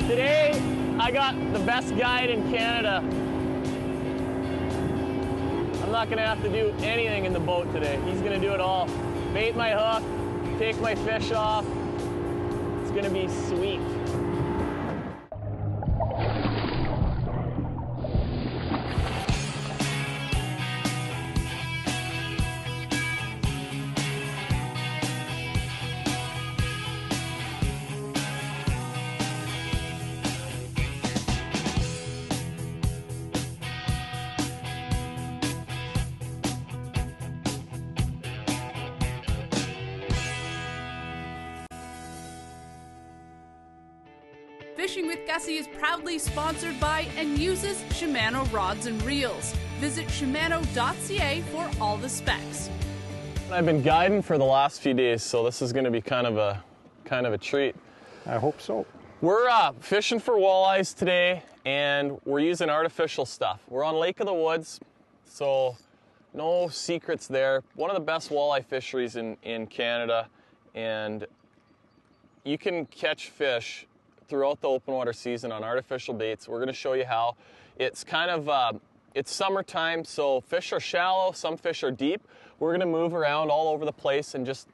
Today, I got the best guide in Canada. I'm not gonna have to do anything in the boat today. He's gonna do it all. Bait my hook, take my fish off. It's gonna be sweet. Fishing with Gussy is proudly sponsored by and uses Shimano rods and reels. Visit Shimano.ca for all the specs. I've been guiding for the last few days, so this is going to be kind of a treat. I hope so. We're fishing for walleyes today, and we're using artificial stuff. We're on Lake of the Woods, so no secrets there. One of the best walleye fisheries in Canada, and you can catch fish throughout the open water season on artificial baits. We're going to show you how. It's kind of, it's summertime, so fish are shallow, some fish are deep. We're going to move around all over the place and just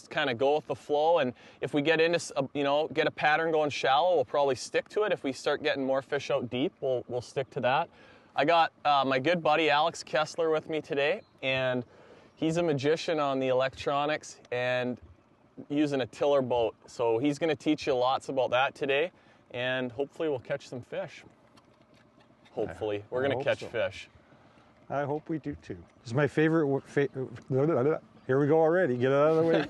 kind of go with the flow. And if we get into, get a pattern going shallow, we'll probably stick to it. If we start getting more fish out deep, we'll stick to that. I got my good buddy Alex Keszler with me today, and he's a magician on the electronics and using a tiller boat. So he's going to teach you lots about that today, and hopefully we'll catch some fish. Hopefully. We're going to catch fish. I hope we do too. This is my favorite. Here we go already. Get it out of the way.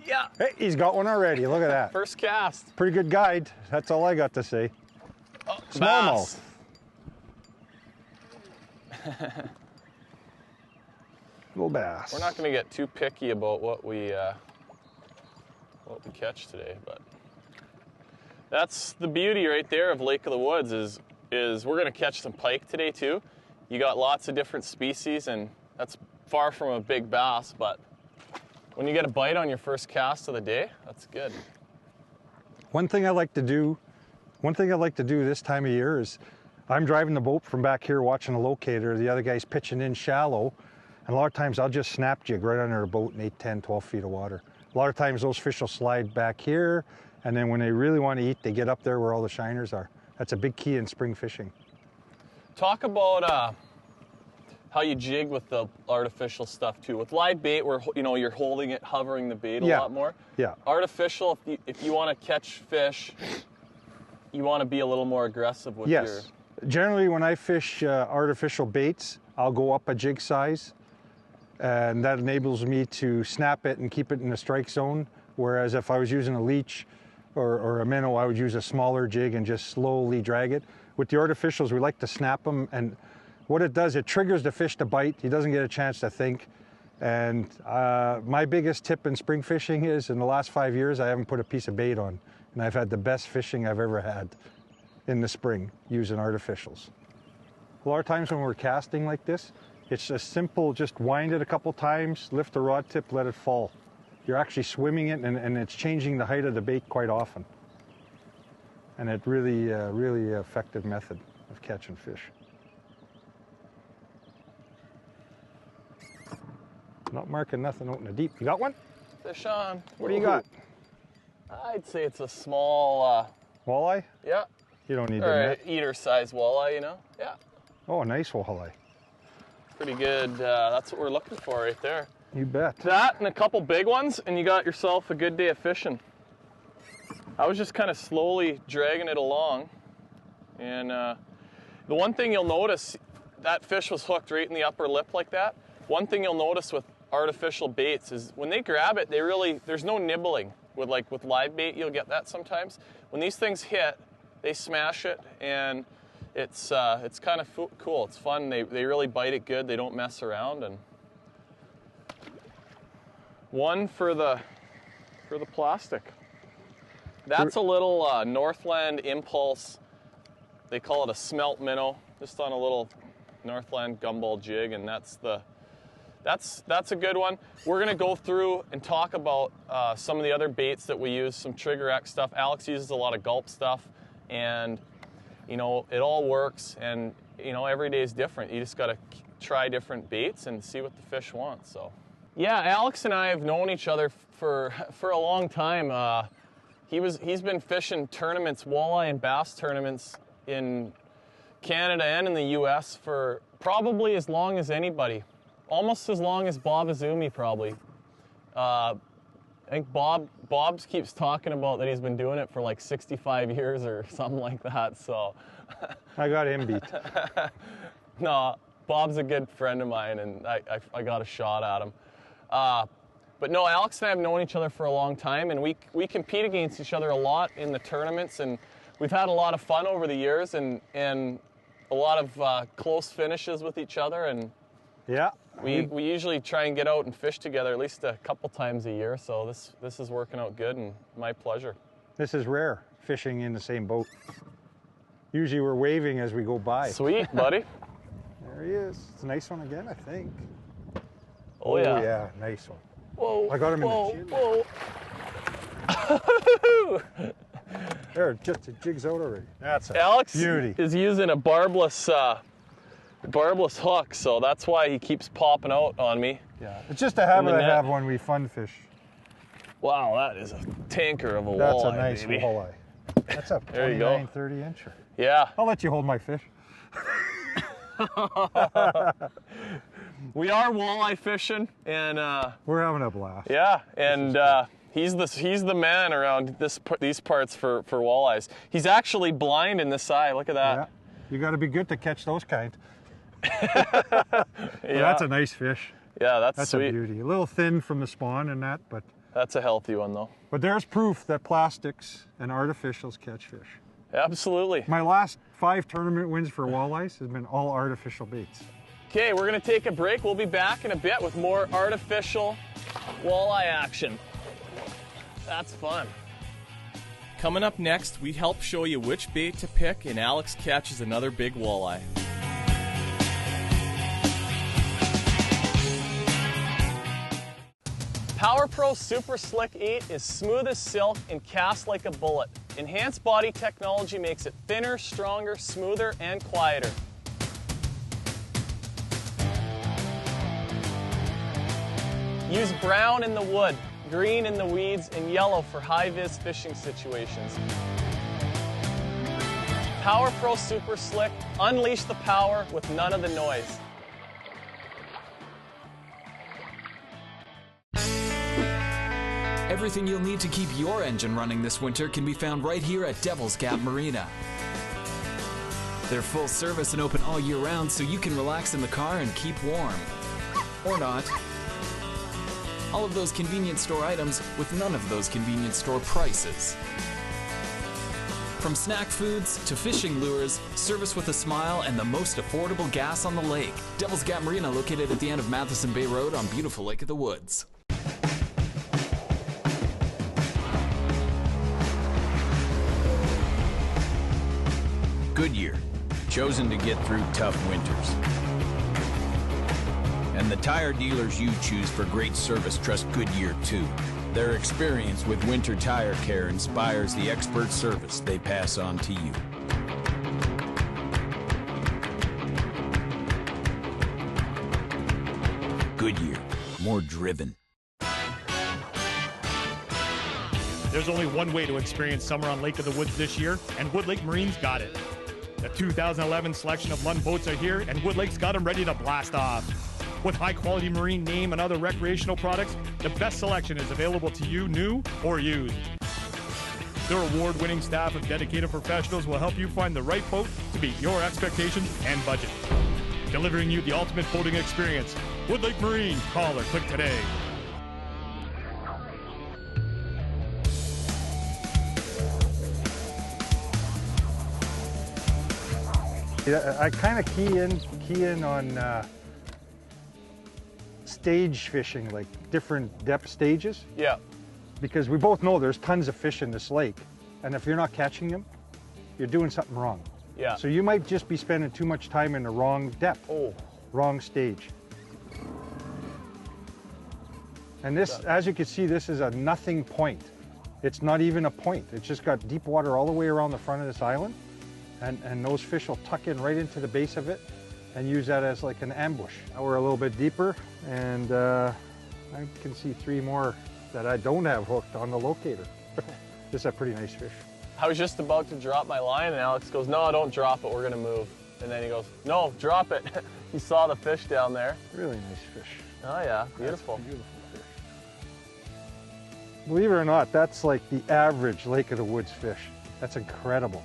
Yeah. Hey, he's got one already. Look at that. First cast. Pretty good guide. That's all I got to say. Oh, Smallmouth. Little bass. We're not going to get too picky about what we catch today, but that's the beauty right there of Lake of the Woods is we're going to catch some pike today too. You got lots of different species, and that's far from a big bass, but when you get a bite on your first cast of the day, that's good. One thing I like to do this time of year is I'm driving the boat from back here watching the locator. The other guy's pitching in shallow. And a lot of times I'll just snap jig right under a boat in 8, 10, 12 feet of water. A lot of times those fish will slide back here, and then when they really want to eat, they get up there where all the shiners are. That's a big key in spring fishing. Talk about how you jig with the artificial stuff too. With live bait, where you're holding it, hovering the bait a lot more. Yeah. Artificial, if you want to catch fish, you want to be a little more aggressive with your... Yes. Generally, when I fish artificial baits, I'll go up a jig size, and that enables me to snap it and keep it in the strike zone. Whereas if I was using a leech or a minnow, I would use a smaller jig and just slowly drag it. With the artificials, we like to snap them, and what it does, it triggers the fish to bite. He doesn't get a chance to think. And my biggest tip in spring fishing is, in the last 5 years, I haven't put a piece of bait on, and I've had the best fishing I've ever had in the spring using artificials. A lot of times when we're casting like this, it's a simple, just wind it a couple times, lift the rod tip, let it fall. You're actually swimming it, and it's changing the height of the bait quite often. And it really effective method of catching fish. Not marking nothing out in the deep. You got one? Fish on. What do you got? I'd say it's a small... Walleye? Yeah. You don't need the Or net. eater-sized walleye, Yeah. Oh, nice walleye. Pretty good. That's what we're looking for right there. You bet. That and a couple big ones, and you got yourself a good day of fishing. I was just kind of slowly dragging it along, and the one thing you'll notice, that fish was hooked right in the upper lip like that. One thing you'll notice with artificial baits is when they grab it, there's no nibbling. With live bait, you'll get that sometimes. When these things hit, they smash it, and it's kind of cool. It's fun. They really bite it good. They don't mess around. And one for the plastic. That's a little Northland Impulse. They call it a smelt minnow, just on a little Northland gumball jig, and that's That's a good one. We're gonna go through and talk about some of the other baits that we use, some Trigger X stuff. Alex uses a lot of gulp stuff, and you know, it all works, and you know, every day is different. You just gotta try different baits and see what the fish want. So yeah, Alex and I have known each other for a long time. He's been fishing tournaments, walleye and bass tournaments in Canada and in the US for probably as long as anybody. Almost as long as Bob Azumi, probably. I think Bob's keeps talking about that he's been doing it for like 65 years or something like that, so. I got him beat. No, Bob's a good friend of mine, and I got a shot at him. But no, Alex and I have known each other for a long time, and we compete against each other a lot in the tournaments, and we've had a lot of fun over the years, and a lot of close finishes with each other, and yeah, we usually try and get out and fish together at least a couple times a year, so this is working out good, and my pleasure. This is rare, fishing in the same boat. Usually we're waving as we go by. Sweet, buddy. There he is. It's a nice one again, I think. Oh yeah. Oh yeah, nice one. Whoa. I got him in the chin. There, just the jig's out already. That's a Alex beauty. is using a barbless hook, so that's why he keeps popping out on me. Yeah, it's just a habit I have when we fun fish. Wow, that is a tanker of a That's walleye, a nice baby. walleye. That's a 29, 30 incher. Yeah. I'll let you hold my fish. We are walleye fishing, and we're having a blast. yeah, and he's the man around these parts for walleyes. He's actually blind in this eye. Look at that. Yeah. You got to be good to catch those kind. Yeah. That's a nice fish. Yeah, that's a sweet. beauty. A little thin from the spawn and that, but That's a healthy one, though. But there's proof that plastics and artificials catch fish. Absolutely. My last 5 tournament wins for walleyes has been all artificial baits. Okay, we're gonna take a break. We'll be back in a bit with more artificial walleye action. That's fun. Coming up next, we help show you which bait to pick, and Alex catches another big walleye. Power Pro Super Slick 8 is smooth as silk and casts like a bullet. Enhanced body technology makes it thinner, stronger, smoother, and quieter. Use brown in the wood, green in the weeds, and yellow for high-vis fishing situations. Power Pro Super Slick, unleash the power with none of the noise. Everything you'll need to keep your engine running this winter can be found right here at Devil's Gap Marina. They're full service and open all year round, so you can relax in the car and keep warm. Or not. All of those convenience store items with none of those convenience store prices. From snack foods to fishing lures, service with a smile, and the most affordable gas on the lake. Devil's Gap Marina, located at the end of Matheson Bay Road on beautiful Lake of the Woods. Goodyear, chosen to get through tough winters. And the tire dealers you choose for great service trust Goodyear too. Their experience with winter tire care inspires the expert service they pass on to you. Goodyear, more driven. There's only one way to experience summer on Lake of the Woods this year, and Wood Lake Marine's got it. The 2011 selection of Lund boats are here, and Wood Lake's got them ready to blast off. With high-quality marine name and other recreational products, the best selection is available to you new or used. Their award-winning staff of dedicated professionals will help you find the right boat to meet your expectations and budget. Delivering you the ultimate boating experience. Wood Lake Marine. Call or click today. Yeah, I kind of key in on stage fishing, like different depth stages. Yeah. Because we both know there's tons of fish in this lake, and if you're not catching them, you're doing something wrong. Yeah. So you might just be spending too much time in the wrong depth, wrong stage. And this, as you can see, this is a nothing point. It's not even a point. It's just got deep water all the way around the front of this island. And those fish will tuck in right into the base of it and use that as like an ambush. Now we're a little bit deeper, and I can see 3 more that I don't have hooked on the locator. This is a pretty nice fish. I was just about to drop my line, and Alex goes, no, don't drop it, we're gonna move. And then he goes, no, drop it. He saw the fish down there. Really nice fish. Oh yeah, beautiful. That's a beautiful fish. Believe it or not, that's like the average Lake of the Woods fish. That's incredible.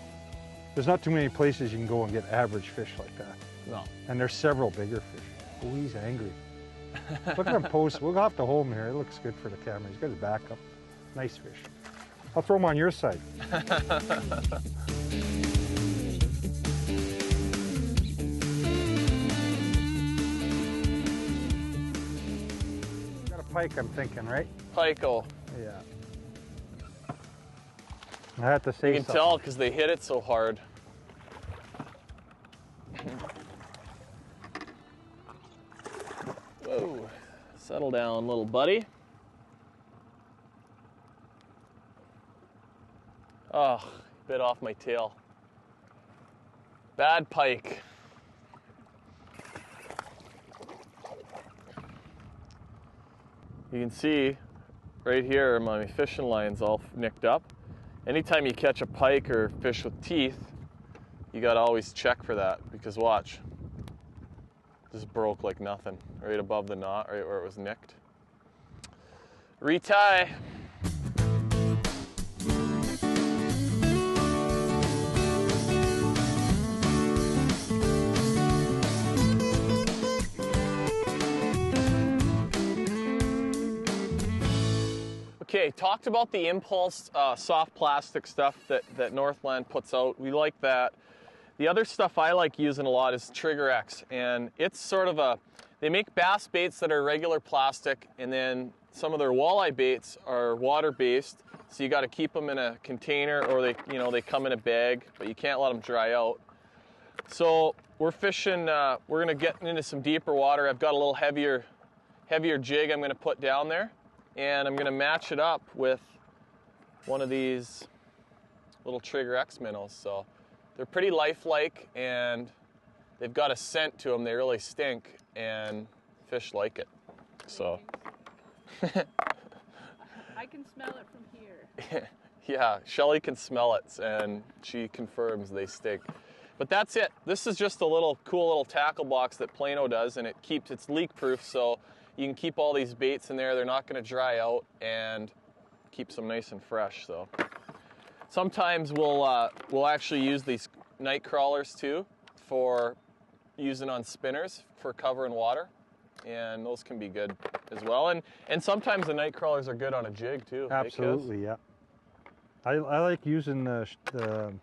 There's not too many places you can go and get average fish like that. No. And there's several bigger fish. Oh, he's angry. Look at him pose. We'll have to hold him here. It looks good for the camera. He's got his back up. Nice fish. I'll throw him on your side. Got a pike, I'm thinking, right? Pike-o. Yeah. I had to say You can tell because they hit it so hard. Whoa. Settle down, little buddy. Oh, bit off my tail. Bad pike. You can see right here my fishing line's all nicked up. Anytime you catch a pike or fish with teeth, you gotta always check for that, because watch. Just broke like nothing, right above the knot, right where it was nicked. Retie. Okay, talked about the Impulse soft plastic stuff that Northland puts out. We like that. The other stuff I like using a lot is Trigger X, and it's sort of they make bass baits that are regular plastic, and then some of their walleye baits are water-based, so you got to keep them in a container, or they come in a bag, but you can't let them dry out. So we're fishing, we're gonna get into some deeper water. I've got a little heavier jig I'm gonna put down there, and I'm gonna match it up with one of these little Trigger X minnows. So they're pretty lifelike, and they've got a scent to them. They really stink, and fish like it. So. I can smell it from here. Yeah, Shelly can smell it, and she confirms they stink. But that's it. This is just a cool little tackle box that Plano does, and it's leak-proof, so you can keep all these baits in there. They're not going to dry out, and keeps them nice and fresh. So sometimes we'll actually use these night crawlers too for using on spinners for covering water, and those can be good as well. And sometimes the night crawlers are good on a jig too. Absolutely, yeah. I like using the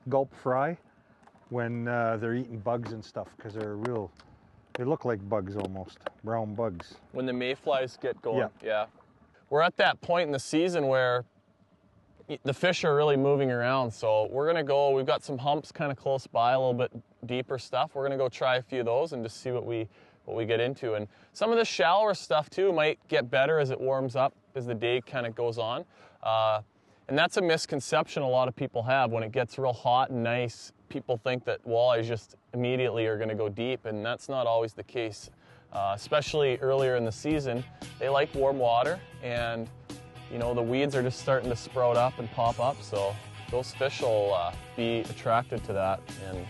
gulp fry when they're eating bugs and stuff, because they look like bugs almost, brown bugs. When the mayflies get going, yeah. We're at that point in the season where the fish are really moving around, so we're gonna go, we've got some humps kind of close by, a little bit deeper stuff. We're gonna go try a few of those and just see what we get into. And some of the shallower stuff too might get better as it warms up, as the day kind of goes on. And that's a misconception a lot of people have. When it gets real hot and nice, people think that walleyes just immediately are gonna go deep, and that's not always the case. Especially earlier in the season, they like warm water, and the weeds are just starting to sprout up and pop up, so those fish will be attracted to that. And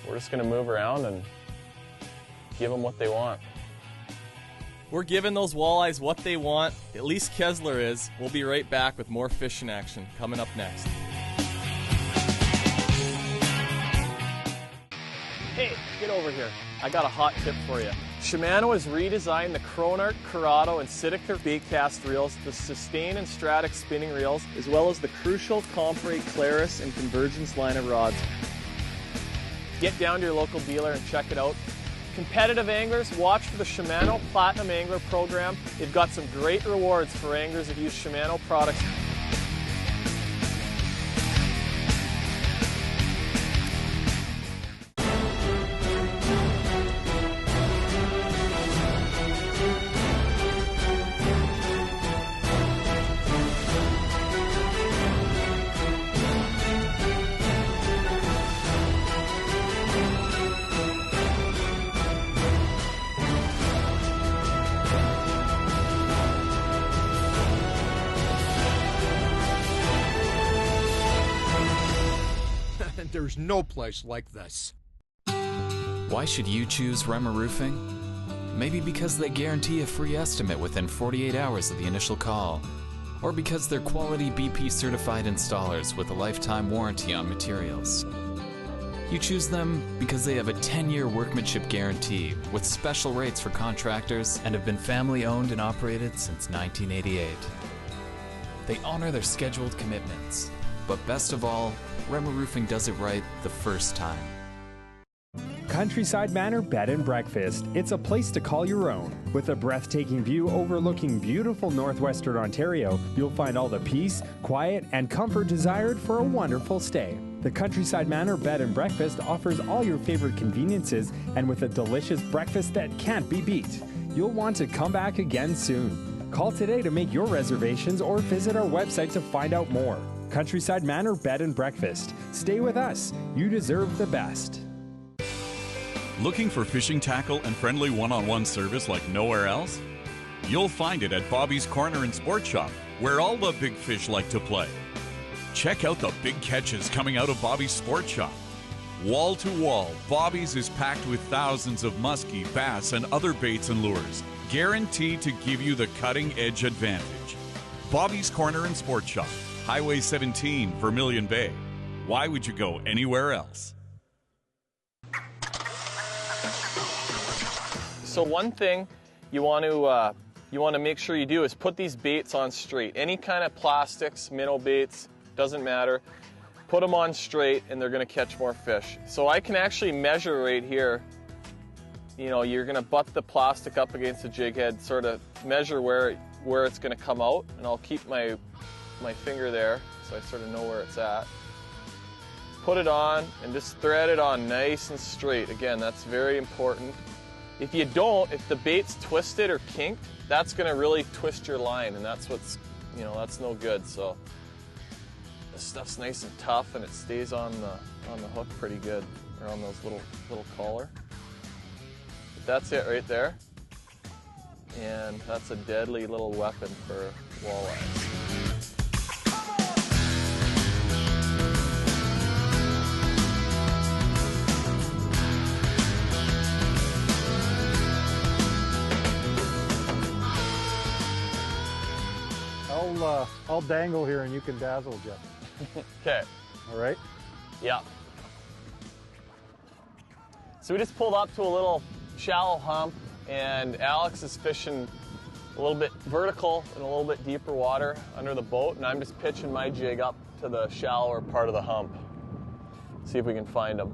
we're just gonna move around and give them what they want. We're giving those walleyes what they want. At least Keszler is. We'll be right back with more fishing action coming up next. Hey, get over here. I got a hot tip for you. Shimano has redesigned the Cronarch, Corrado, and Sidecar baitcast reels, the Sustain and Stratic spinning reels, as well as the crucial Compre, Claris, and Convergence line of rods. Get down to your local dealer and check it out. Competitive anglers, watch for the Shimano Platinum Angler Program. They've got some great rewards for anglers that use Shimano products. There's no place like this. Why should you choose Rema Roofing? Maybe because they guarantee a free estimate within 48 hours of the initial call. Or because they're quality BP certified installers with a lifetime warranty on materials. You choose them because they have a 10-year workmanship guarantee with special rates for contractors and have been family owned and operated since 1988. They honor their scheduled commitments, but best of all, Rema Roofing does it right the first time. Countryside Manor Bed and Breakfast. It's a place to call your own. With a breathtaking view overlooking beautiful northwestern Ontario, you'll find all the peace, quiet, and comfort desired for a wonderful stay. The Countryside Manor Bed and Breakfast offers all your favorite conveniences and with a delicious breakfast that can't be beat. You'll want to come back again soon. Call today to make your reservations or visit our website to find out more. Countryside Manor Bed and Breakfast. Stay with us. You deserve the best. Looking for fishing tackle and friendly one-on-one service like nowhere else? You'll find it at Bobby's Corner and Sport Shop, where all the big fish like to play. Check out the big catches coming out of Bobby's Sport Shop. Wall to wall, Bobby's is packed with thousands of muskie, bass, and other baits and lures, guaranteed to give you the cutting-edge advantage. Bobby's Corner and Sport Shop, Highway 17, Vermilion Bay. Why would you go anywhere else? So one thing you want to make sure you do is put these baits on straight. Any kind of plastics, minnow baits, doesn't matter. Put them on straight and they're going to catch more fish. So I can actually measure right here. You know, you're going to butt the plastic up against the jig head, sort of measure where it's going to come out, and I'll keep my finger there so I sort of know where it's at. Put it on and just thread it on nice and straight. Again, that's very important. If you don't, if the bait's twisted or kinked, that's going to really twist your line, and that's what's, you know, that's no good. So this stuff's nice and tough, and it stays on the hook pretty good, or on those little collar. But that's it right there, and that's a deadly little weapon for walleyes. I'll dangle here and you can dazzle, Jeff. Okay. All right? Yeah. So we just pulled up to a little shallow hump, and Alex is fishing a little bit vertical in a little bit deeper water under the boat, and I'm just pitching my jig up to the shallower part of the hump. See if we can find them.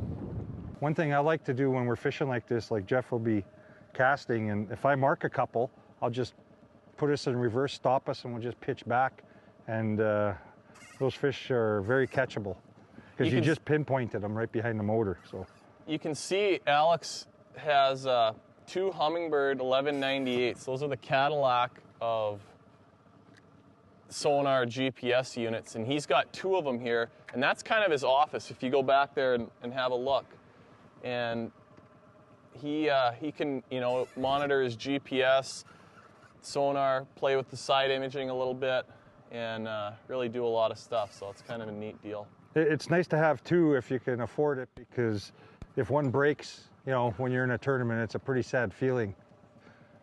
One thing I like to do when we're fishing like this, like Jeff will be casting, and if I mark a couple, I'll just put us in reverse, stop us, and we'll just pitch back. And those fish are very catchable because you just pinpointed them right behind the motor. So you can see Alex has two Humminbird 1198s. Those are the Cadillac of sonar GPS units, and he's got two of them here, and that's kind of his office if you go back there and have a look. And he can, you know, monitor his GPS, sonar, play with the side imaging a little bit, and really do a lot of stuff. So it's kind of a neat deal. It's nice to have two if you can afford it, because if one breaks, you know, when you're in a tournament, it's a pretty sad feeling.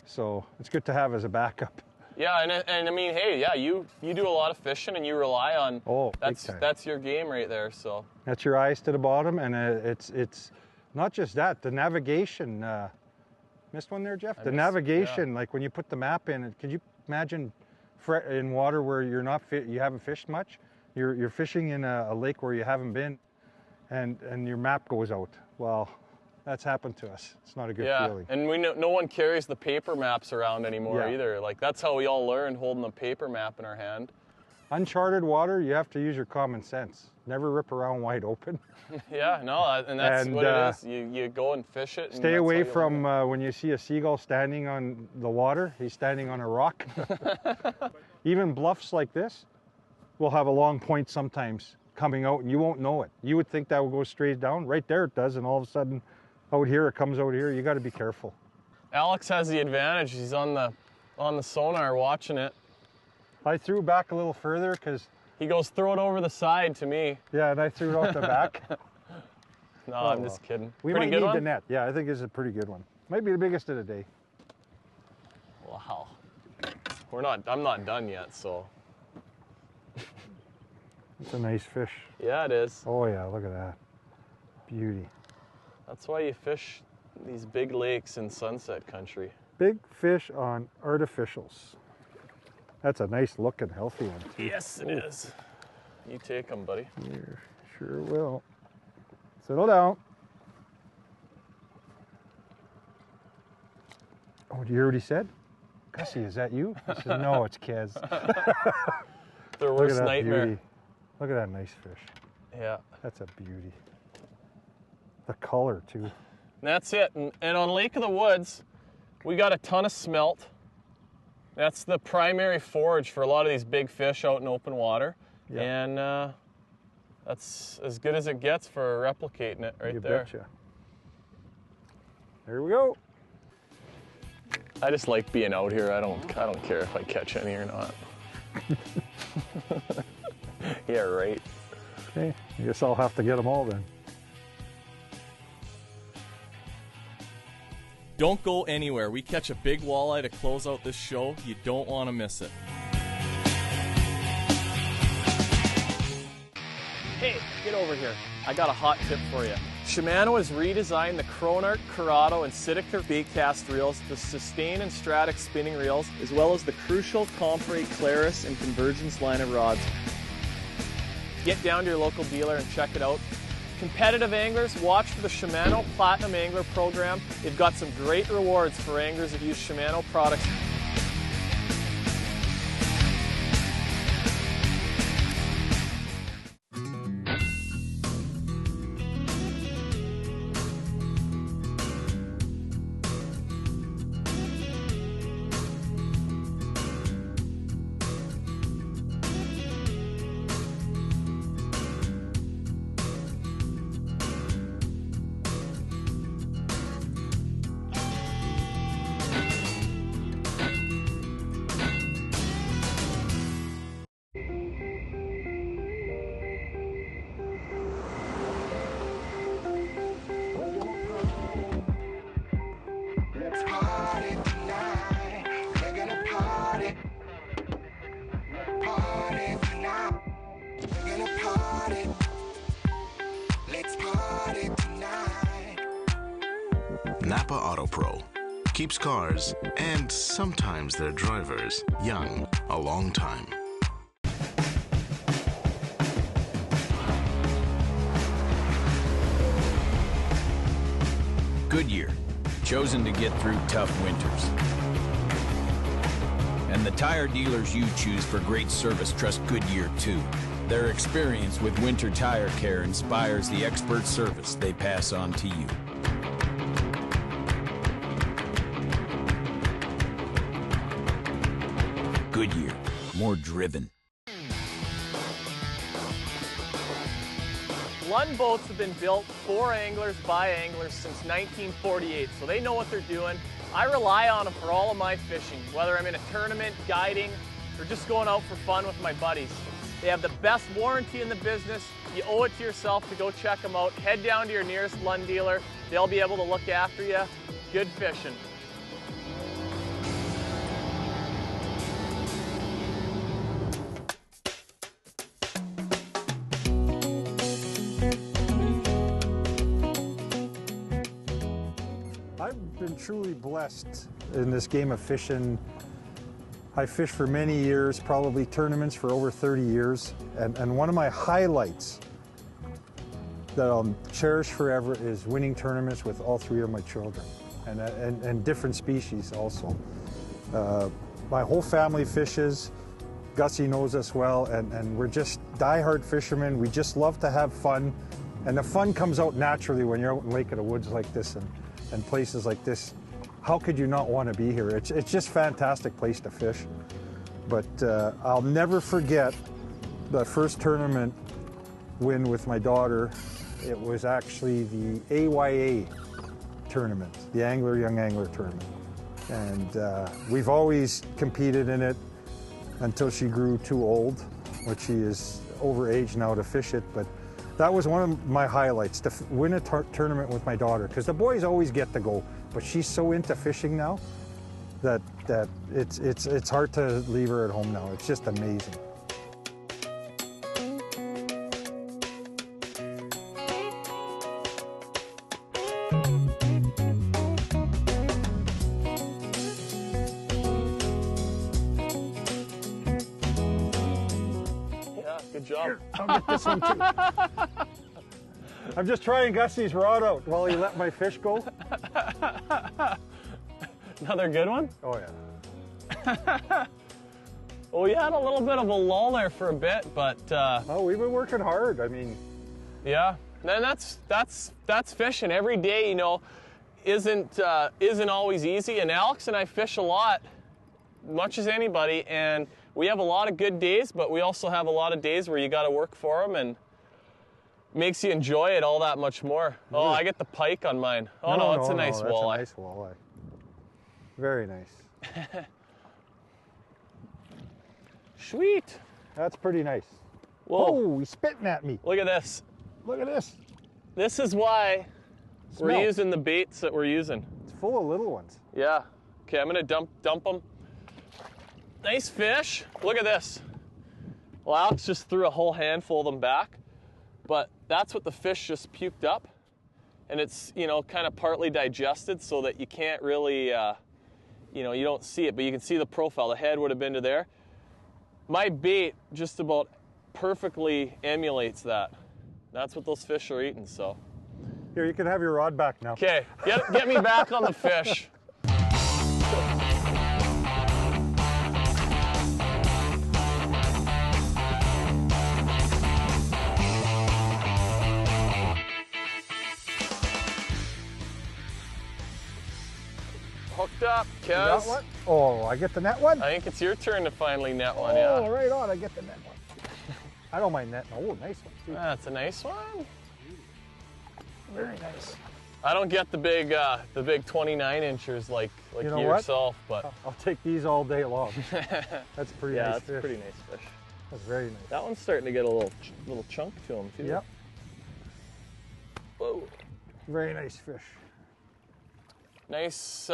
So it's good to have as a backup. Yeah, and I mean, hey, yeah, you do a lot of fishing and you rely on, that's your game right there. So that's your eyes to the bottom, and it's not just that, the navigation. Missed one there, Jeff? The navigation, like when you put the map in, could you imagine in water where you're not you haven't fished much? You're fishing in a lake where you haven't been, and your map goes out. Well, that's happened to us. It's not a good feeling. And we know no one carries the paper maps around anymore either. Like that's how we all learned, holding a paper map in our hand. Uncharted water, you have to use your common sense. Never rip around wide open. Yeah, no, and that's what it is. You go and fish it. And stay away from when you see a seagull standing on the water, he's standing on a rock. Even bluffs like this will have a long point sometimes coming out, and you won't know it. You would think that will go straight down. Right there it does, and all of a sudden out here it comes out here. You got to be careful. Alex has the advantage. He's on the sonar watching it. I threw back a little further because he goes, throw it over the side to me. Yeah, and I threw it off the back. No, I'm just kidding. We Pretty might good need one? the net. Yeah, I think it's a pretty good one. Might be the biggest of the day. Wow. I'm not done yet, so. It's a nice fish. Yeah, it is. Oh yeah, look at that. Beauty. That's why you fish these big lakes in Sunset Country. Big fish on artificials. That's a nice looking, healthy one too. Yes, it is. You take them, buddy. Here, sure will. Settle down. Oh, you already said? Gussy, is that you? I said, no, it's Kez. Their Look at worst that nightmare. beauty. Look at that nice fish. Yeah. That's a beauty. The color too. And that's it. And on Lake of the Woods, we got a ton of smelt. That's the primary forage for a lot of these big fish out in open water. Yeah. And that's as good as it gets for replicating it right You there. betcha. There we go. I just like being out here. I don't care if I catch any or not. Yeah, right. Okay, I guess I'll have to get them all then. Don't go anywhere. We catch a big walleye to close out this show. You don't want to miss it. Hey, get over here. I got a hot tip for you. Shimano has redesigned the Cronart, Corrado, and Sidecar baitcast reels, the Sustain and Stratic spinning reels, as well as the crucial Compre, Claris, and Convergence line of rods. Get down to your local dealer and check it out. Competitive anglers, watch for the Shimano Platinum Angler program. They've got some great rewards for anglers that use Shimano products. Napa Auto Pro keeps cars and sometimes their drivers young a long time. Goodyear, chosen to get through tough winters. And the tire dealers you choose for great service trust Goodyear too. Their experience with winter tire care inspires the expert service they pass on to you. Goodyear, more driven. Lund boats have been built for anglers by anglers since 1948, so they know what they're doing. I rely on them for all of my fishing, whether I'm in a tournament, guiding, or just going out for fun with my buddies. They have the best warranty in the business. You owe it to yourself to go check them out. Head down to your nearest Lund dealer. They'll be able to look after you. Good fishing. I've been truly blessed in this game of fishing. I fished for many years, probably tournaments for over 30 years, and one of my highlights that I'll cherish forever is winning tournaments with all three of my children, and different species also. My whole family fishes. Gussy knows us well, and we're just diehard fishermen. We just love to have fun, and the fun comes out naturally when you're out in Lake of the Woods like this and places like this. How could you not want to be here? It's just a fantastic place to fish. But I'll never forget the first tournament win with my daughter. It was actually the AYA tournament, the Young Angler tournament. And we've always competed in it until she grew too old, which she is overage now to fish it. But That was one of my highlights, to win a tournament with my daughter, because the boys always get to go, but she's so into fishing now that it's hard to leave her at home now. It's just amazing. Good job. Here, I'll get this one too. I'm just trying Gussy's rod out while he let my fish go. Another good one? Oh yeah. Well, we had a little bit of a lull there for a bit, but oh, we've been working hard. I mean, yeah. And that's fishing every day. You know, isn't always easy. And Alex and I fish a lot, much as anybody, and we have a lot of good days, but we also have a lot of days where you got to work for them, and makes you enjoy it all that much more. Oh, I get the pike on mine. Oh no, it's a nice walleye. That's a nice walleye. Very nice. Sweet. That's pretty nice. Whoa. Oh, he's spitting at me. Look at this. Look at this. This is why we're using the baits that we're using. It's full of little ones. Yeah. Okay, I'm gonna dump them. Nice fish. Look at this. Well, Alex just threw a whole handful of them back, but that's what the fish just puked up, and it's, you know, kind of partly digested so that you can't really, you know, you don't see it, but you can see the profile. The head would have been to there. My bait just about perfectly emulates that. That's what those fish are eating, so. Here, you can have your rod back now. Okay, get me back on the fish. Hooked up, Kez. One? Oh, I get the net one? I think it's your turn to finally net one, yeah. Oh, right on, I get the net one. I don't mind netting. Oh, nice one, too. That's a nice one. Very nice. I don't get the big 29 inchers like you yourself, but I'll take these all day long. That's pretty nice fish. Yeah, that's pretty nice fish. That's very nice. That one's starting to get a little chunk to him too. Yep. Whoa. Very nice fish. Nice.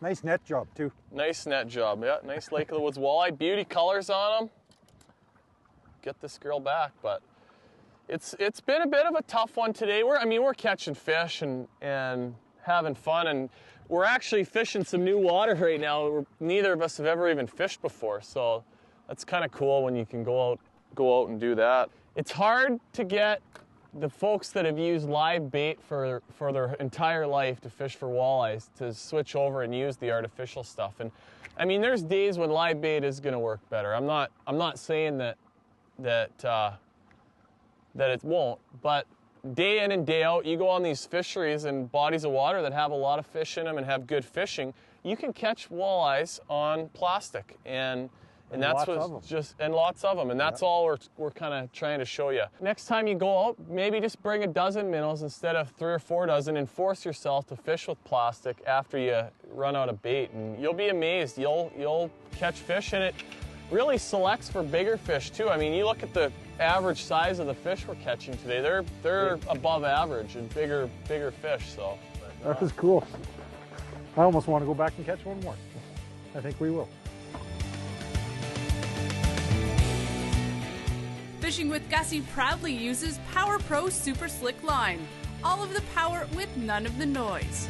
Nice net job too. Nice net job. Yeah, nice Lake of the Woods walleye. Beauty colors on them. Get this girl back, but it's been a bit of a tough one today. We're catching fish and having fun, and we're actually fishing some new water right now. Neither of us have ever even fished before, so that's kind of cool when you can go out and do that. It's hard to get the folks that have used live bait for their entire life to fish for walleyes to switch over and use the artificial stuff. And I mean, there's days when live bait is going to work better. I'm not saying that it won't, but day in and day out, you go on these fisheries and bodies of water that have a lot of fish in them and have good fishing, you can catch walleyes on plastic, and that's what's just, and lots of them, and that's all we're kind of trying to show you. Next time you go out, maybe just bring a dozen minnows instead of 3 or 4 dozen, and force yourself to fish with plastic after you run out of bait, and you'll be amazed. You'll catch fish, and it really selects for bigger fish too. I mean, you look at the average size of the fish we're catching today, they're above average and bigger fish, so. That was cool. I almost want to go back and catch one more. I think we will. Fishing with Gussy proudly uses Power Pro Super Slick line. All of the power with none of the noise.